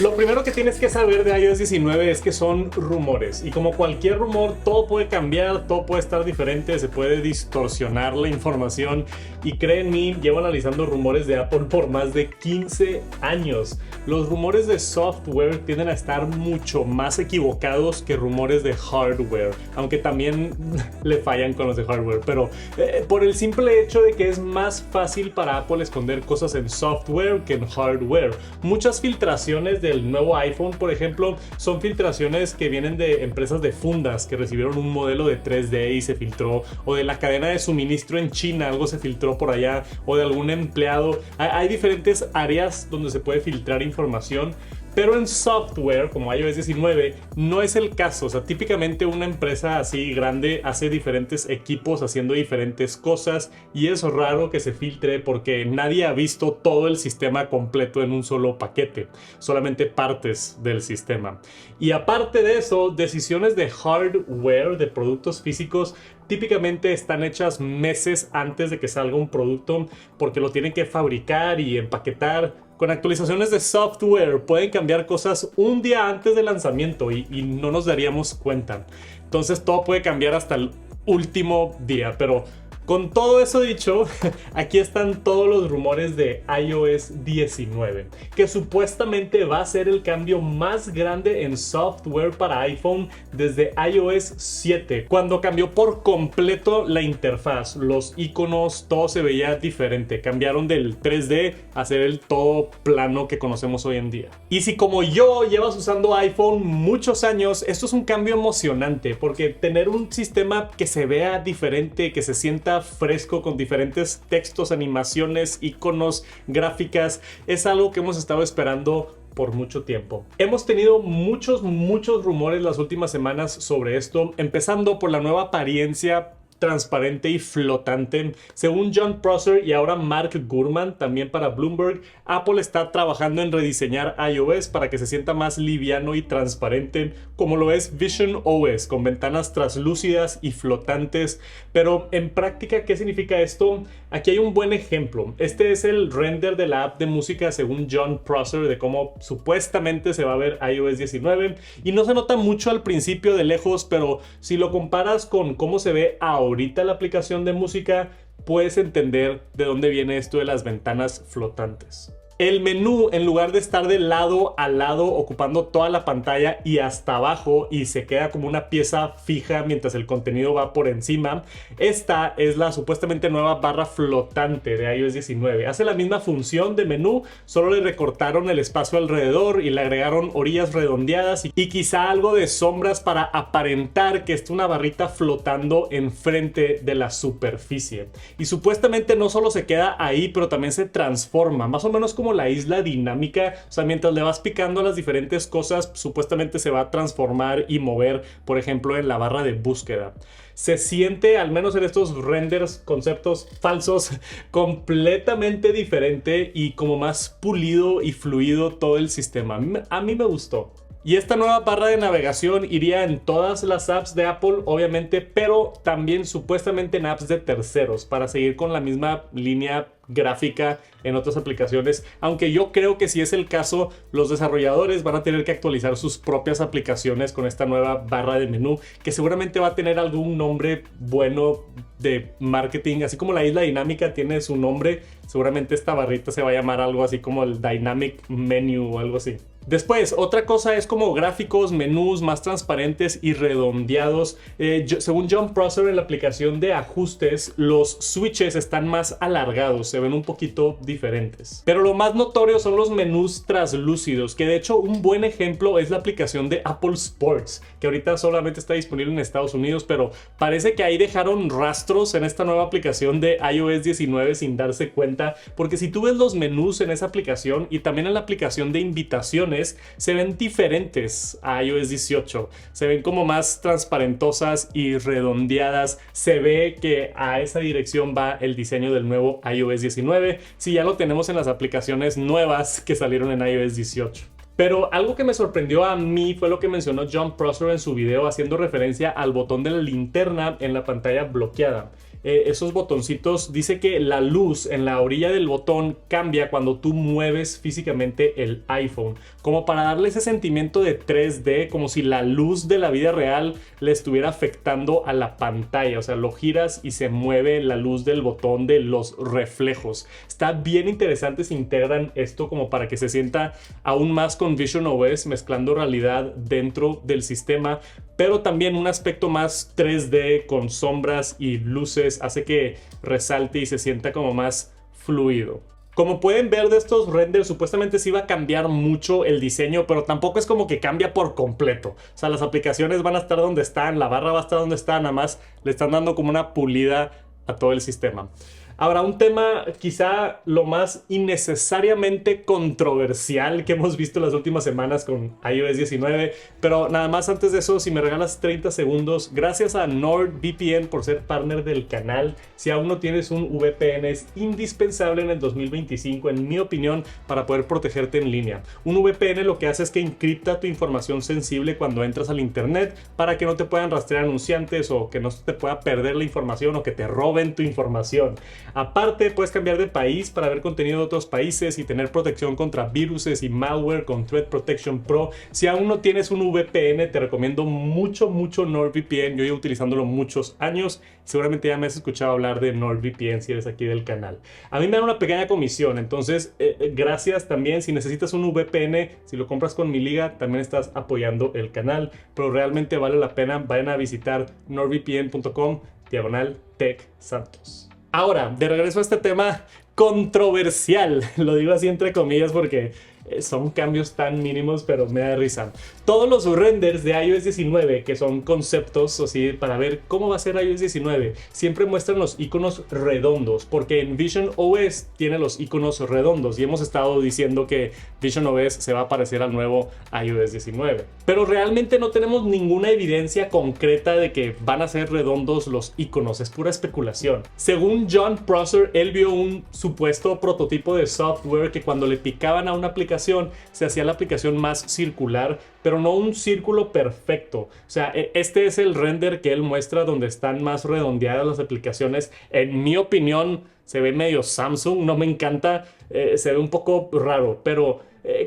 Lo primero que tienes que saber de iOS 19 es que son rumores y como cualquier rumor todo puede cambiar, todo puede estar diferente, se puede distorsionar la información y créanme, llevo analizando rumores de Apple por más de 15 años. Los rumores de software tienden a estar mucho más equivocados que rumores de hardware, aunque también le fallan con los de hardware, pero por el simple hecho de que es más fácil para Apple esconder cosas en software que en hardware. Muchas filtraciones del nuevo iPhone, por ejemplo, son filtraciones que vienen de empresas de fundas que recibieron un modelo de 3D y se filtró, o de la cadena de suministro en China, algo se filtró por allá, o de algún empleado. Hay diferentes áreas donde se puede filtrar información. Pero en software, como iOS 19, no es el caso. O sea, típicamente una empresa así grande hace diferentes equipos haciendo diferentes cosas y es raro que se filtre porque nadie ha visto todo el sistema completo en un solo paquete, solamente partes del sistema. Y aparte de eso, decisiones de hardware, de productos físicos, típicamente están hechas meses antes de que salga un producto porque lo tienen que fabricar y empaquetar. Con actualizaciones de software pueden cambiar cosas un día antes del lanzamiento y no nos daríamos cuenta. Entonces todo puede cambiar hasta el último día, pero con todo eso dicho, aquí están todos los rumores de iOS 19, que supuestamente va a ser el cambio más grande en software para iPhone desde iOS 7, cuando cambió por completo la interfaz, los iconos, todo se veía diferente, cambiaron del 3D a ser el todo plano que conocemos hoy en día. Y si como yo llevas usando iPhone muchos años, esto es un cambio emocionante, porque tener un sistema que se vea diferente, que se sienta fresco con diferentes textos, animaciones, iconos, gráficas, es algo que hemos estado esperando por mucho tiempo. Hemos tenido muchos rumores las últimas semanas sobre esto, empezando por la nueva apariencia transparente y flotante. Según Jon Prosser y ahora Mark Gurman, también para Bloomberg, Apple está trabajando en rediseñar iOS para que se sienta más liviano y transparente, como lo es Vision OS, con ventanas translúcidas y flotantes. Pero en práctica, ¿qué significa esto? Aquí hay un buen ejemplo. Este es el render de la app de música según Jon Prosser de cómo supuestamente se va a ver iOS 19 y no se nota mucho al principio de lejos, pero si lo comparas con cómo se ve ahorita la aplicación de música, puedes entender de dónde viene esto de las ventanas flotantes. El menú, en lugar de estar de lado a lado ocupando toda la pantalla y hasta abajo y se queda como una pieza fija mientras el contenido va por encima, esta es la supuestamente nueva barra flotante de iOS 19. Hace la misma función de menú, solo le recortaron el espacio alrededor y le agregaron orillas redondeadas y quizá algo de sombras para aparentar que está una barrita flotando enfrente de la superficie. Y supuestamente no solo se queda ahí, pero también se transforma, más o menos como la isla dinámica. O sea, mientras le vas picando a las diferentes cosas, supuestamente se va a transformar y mover, por ejemplo, en la barra de búsqueda. Se siente, al menos en estos renders, conceptos falsos, completamente diferente y como más pulido y fluido todo el sistema. A mí me gustó. Y esta nueva barra de navegación iría en todas las apps de Apple, obviamente, pero también supuestamente en apps de terceros para seguir con la misma línea gráfica en otras aplicaciones, aunque yo creo que si es el caso, los desarrolladores van a tener que actualizar sus propias aplicaciones con esta nueva barra de menú, que seguramente va a tener algún nombre bueno de marketing, así como la isla dinámica tiene su nombre, seguramente esta barrita se va a llamar algo así como el Dynamic Menu o algo así. Después, otra cosa es como gráficos, menús más transparentes y redondeados. Según Jon Prosser, en la aplicación de ajustes, los switches están más alargados, se ven un poquito diferentes. Pero lo más notorio son los menús translúcidos, que de hecho un buen ejemplo es la aplicación de Apple Sports, que ahorita solamente está disponible en Estados Unidos, pero parece que ahí dejaron rastros en esta nueva aplicación de iOS 19 sin darse cuenta, porque si tú ves los menús en esa aplicación y también en la aplicación de invitaciones, se ven diferentes a iOS 18, se ven como más transparentosas y redondeadas, se ve que a esa dirección va el diseño del nuevo iOS 19, si ya lo tenemos en las aplicaciones nuevas que salieron en iOS 18. Pero algo que me sorprendió a mí fue lo que mencionó Jon Prosser en su video haciendo referencia al botón de la linterna en la pantalla bloqueada. esos botoncitos, dice que la luz en la orilla del botón cambia cuando tú mueves físicamente el iPhone, como para darle ese sentimiento de 3D, como si la luz de la vida real le estuviera afectando a la pantalla. O sea, lo giras y se mueve la luz del botón de los reflejos. Está bien interesante si integran esto como para que se sienta aún más con visionOS, mezclando realidad dentro del sistema, pero también un aspecto más 3D con sombras y luces hace que resalte y se sienta como más fluido. Como pueden ver de estos renders, supuestamente sí va a cambiar mucho el diseño, pero tampoco es como que cambia por completo. O sea, las aplicaciones van a estar donde están, la barra va a estar donde está, nada más le están dando como una pulida a todo el sistema. Ahora, un tema quizá lo más innecesariamente controversial que hemos visto las últimas semanas con iOS 19, pero nada más antes de eso, si me regalas 30 segundos, gracias a NordVPN por ser partner del canal. Si aún no tienes un VPN, es indispensable en el 2025, en mi opinión, para poder protegerte en línea. Un VPN lo que hace es que encripta tu información sensible cuando entras al internet para que no te puedan rastrear anunciantes o que no te pueda perder la información o que te roben tu información. Aparte, puedes cambiar de país para ver contenido de otros países y tener protección contra viruses y malware con Threat Protection Pro. Si aún no tienes un VPN, te recomiendo mucho NordVPN. Yo llevo utilizándolo muchos años. Seguramente ya me has escuchado hablar de NordVPN si eres aquí del canal. A mí me dan una pequeña comisión, entonces gracias también. Si necesitas un VPN, si lo compras con mi liga, también estás apoyando el canal. Pero realmente vale la pena. Vayan a visitar nordvpn.com/TechSantos. Ahora, de regreso a este tema controversial, lo digo así entre comillas porque son cambios tan mínimos, pero me da risa. Todos los renders de iOS 19, que son conceptos así para ver cómo va a ser iOS 19, siempre muestran los iconos redondos, porque en visionOS tiene los iconos redondos y hemos estado diciendo que visionOS se va a parecer al nuevo iOS 19. Pero realmente no tenemos ninguna evidencia concreta de que van a ser redondos los iconos, es pura especulación. Según John Prosser, él vio un supuesto prototipo de software que cuando le picaban a una aplicación se hacía la aplicación más circular, pero no un círculo perfecto. O sea, este es el render que él muestra donde están más redondeadas las aplicaciones. En mi opinión, se ve medio Samsung, no me encanta, se ve un poco raro, pero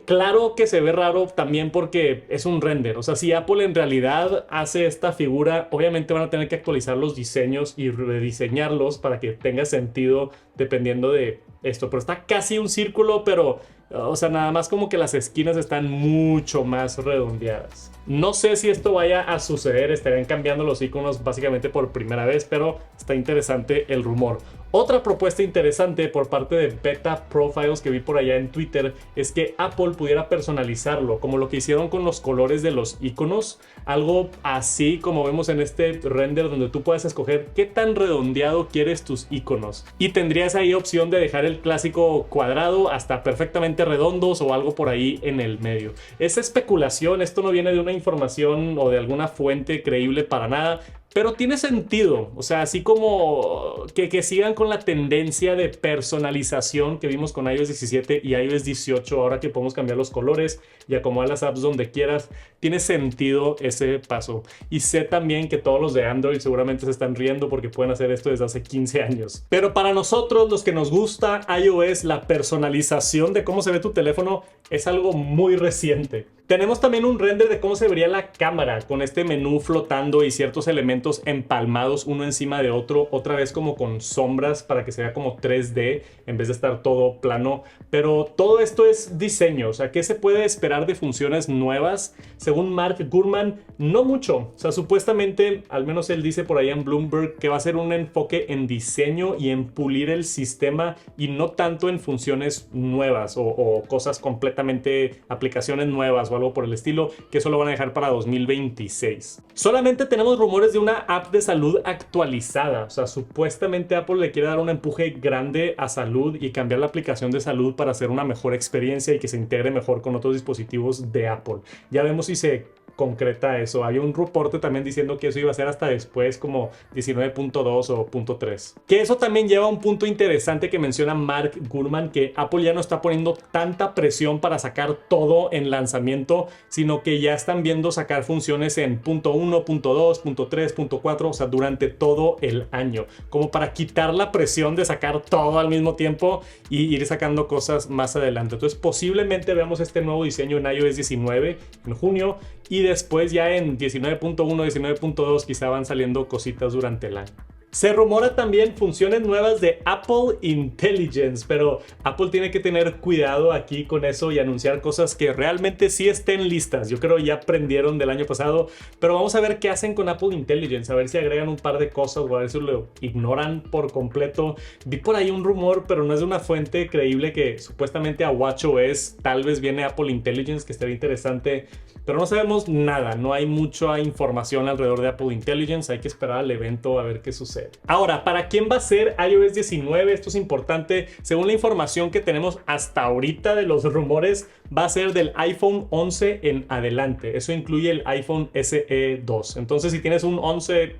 claro que se ve raro también porque es un render. O sea, si Apple en realidad hace esta figura, obviamente van a tener que actualizar los diseños y rediseñarlos para que tenga sentido dependiendo de esto. Pero está casi un círculo, pero o sea, nada más como que las esquinas están mucho más redondeadas. No sé si esto vaya a suceder, estarían cambiando los iconos básicamente por primera vez, pero está interesante el rumor. Otra propuesta interesante por parte de Beta Profiles que vi por allá en Twitter es que Apple pudiera personalizarlo, como lo que hicieron con los colores de los iconos, algo así como vemos en este render donde tú puedes escoger qué tan redondeado quieres tus iconos y tendrías ahí opción de dejar el clásico cuadrado hasta perfectamente redondos o algo por ahí en el medio. Es especulación, esto no viene de una información o de alguna fuente creíble para nada, pero tiene sentido. O sea, así como que sigan con la tendencia de personalización que vimos con iOS 17 y iOS 18, ahora que podemos cambiar los colores y acomodar las apps donde quieras, tiene sentido ese paso. Y sé también que todos los de Android seguramente se están riendo porque pueden hacer esto desde hace 15 años. Pero para nosotros, los que nos gusta iOS, la personalización de cómo se ve tu teléfono es algo muy reciente. Tenemos también un render de cómo se vería la cámara con este menú flotando y ciertos elementos empalmados uno encima de otro, otra vez como con sombras para que se vea como 3D en vez de estar todo plano. Pero todo esto es diseño, o sea, ¿qué se puede esperar de funciones nuevas? Según Mark Gurman, no mucho. O sea, supuestamente, al menos él dice por ahí en Bloomberg, que va a ser un enfoque en diseño y en pulir el sistema y no tanto en funciones nuevas o cosas completamente, aplicaciones nuevas o algo por el estilo, que eso lo van a dejar para 2026. Solamente tenemos rumores de una app de salud actualizada. O sea, supuestamente Apple le quiere dar un empuje grande a salud y cambiar la aplicación de salud para hacer una mejor experiencia y que se integre mejor con otros dispositivos de Apple. Ya vemos si se concreta eso. Había un reporte también diciendo que eso iba a ser hasta después, como 19.2 o .3. Que eso también lleva a un punto interesante que menciona Mark Gurman, que Apple ya no está poniendo tanta presión para sacar todo en lanzamiento, sino que ya están viendo sacar funciones en .1, .2, .3, .4, o sea, durante todo el año, como para quitar la presión de sacar todo al mismo tiempo y ir sacando cosas más adelante. Entonces posiblemente veamos este nuevo diseño en iOS 19 en junio, y después ya en 19.1, 19.2 quizá van saliendo cositas durante el año. Se rumora también funciones nuevas de Apple Intelligence, pero Apple tiene que tener cuidado aquí con eso y anunciar cosas que realmente sí estén listas. Yo creo ya aprendieron del año pasado, pero vamos a ver qué hacen con Apple Intelligence, a ver si agregan un par de cosas o a ver si lo ignoran por completo. Vi por ahí un rumor, pero no es de una fuente creíble, que supuestamente a watchOS tal vez viene Apple Intelligence, que estaría interesante, pero no sabemos nada, no hay mucha información alrededor de Apple Intelligence, hay que esperar al evento a ver qué sucede. Ahora, ¿para quién va a ser iOS 19? Esto es importante. Según la información que tenemos hasta ahorita de los rumores, va a ser del iPhone 11 en adelante. Eso incluye el iPhone SE 2. Entonces, si tienes un 11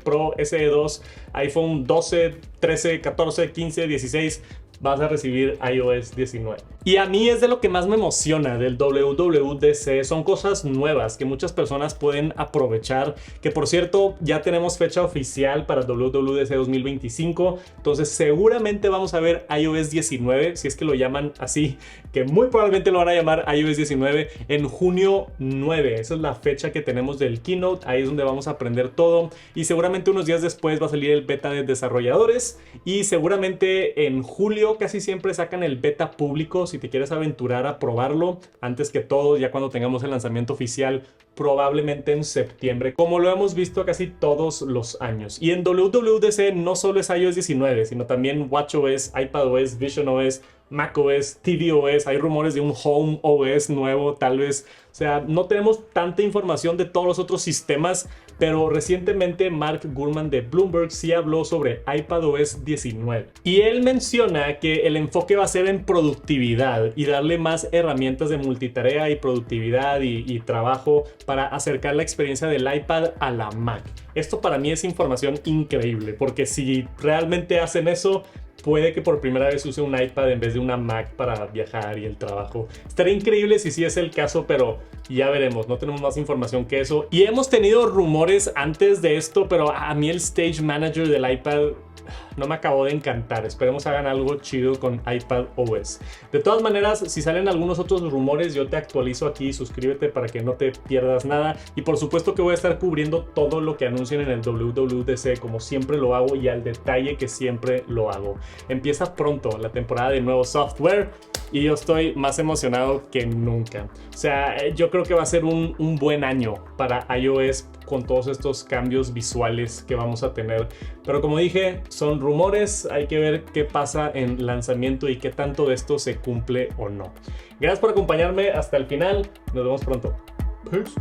Pro SE 2, iPhone 12, 13, 14, 15, 16... vas a recibir iOS 19. Y a mí es de lo que más me emociona del WWDC. Son cosas nuevas que muchas personas pueden aprovechar. Que por cierto, ya tenemos fecha oficial para WWDC 2025. Entonces seguramente vamos a ver iOS 19, si es que lo llaman así, que muy probablemente lo van a llamar iOS 19 en junio 9. Esa es la fecha que tenemos del keynote. Ahí es donde vamos a aprender todo. Y seguramente unos días después va a salir el beta de desarrolladores. Y seguramente en julio casi siempre sacan el beta público, si te quieres aventurar a probarlo antes que todo, ya cuando tengamos el lanzamiento oficial, probablemente en septiembre, como lo hemos visto casi todos los años. Y en WWDC no solo es iOS 19, sino también watchOS, iPadOS, visionOS, macOS, tvOS. Hay rumores de un HomeOS nuevo, tal vez. O sea, no tenemos tanta información de todos los otros sistemas, pero recientemente Mark Gurman de Bloomberg sí habló sobre iPadOS 19. Y él menciona que el enfoque va a ser en productividad y darle más herramientas de multitarea y productividad y trabajo para acercar la experiencia del iPad a la Mac. Esto para mí es información increíble, porque si realmente hacen eso, puede que por primera vez use un iPad en vez de una Mac para viajar y el trabajo. Estaría increíble si sí es el caso, pero ya veremos. No tenemos más información que eso. Y hemos tenido rumores antes de esto, pero a mí el Stage Manager del iPad no me acabó de encantar. Esperemos hagan algo chido con iPadOS. De todas maneras, si salen algunos otros rumores, yo te actualizo aquí. Suscríbete para que no te pierdas nada. Y por supuesto que voy a estar cubriendo todo lo que anuncien en el WWDC, como siempre lo hago y al detalle que siempre lo hago. Empieza pronto la temporada de nuevo software y yo estoy más emocionado que nunca. O sea, yo creo que va a ser un buen año para iOS con todos estos cambios visuales que vamos a tener. Pero como dije, son rumores, hay que ver qué pasa en lanzamiento y qué tanto de esto se cumple o no. Gracias por acompañarme hasta el final, nos vemos pronto. Peace.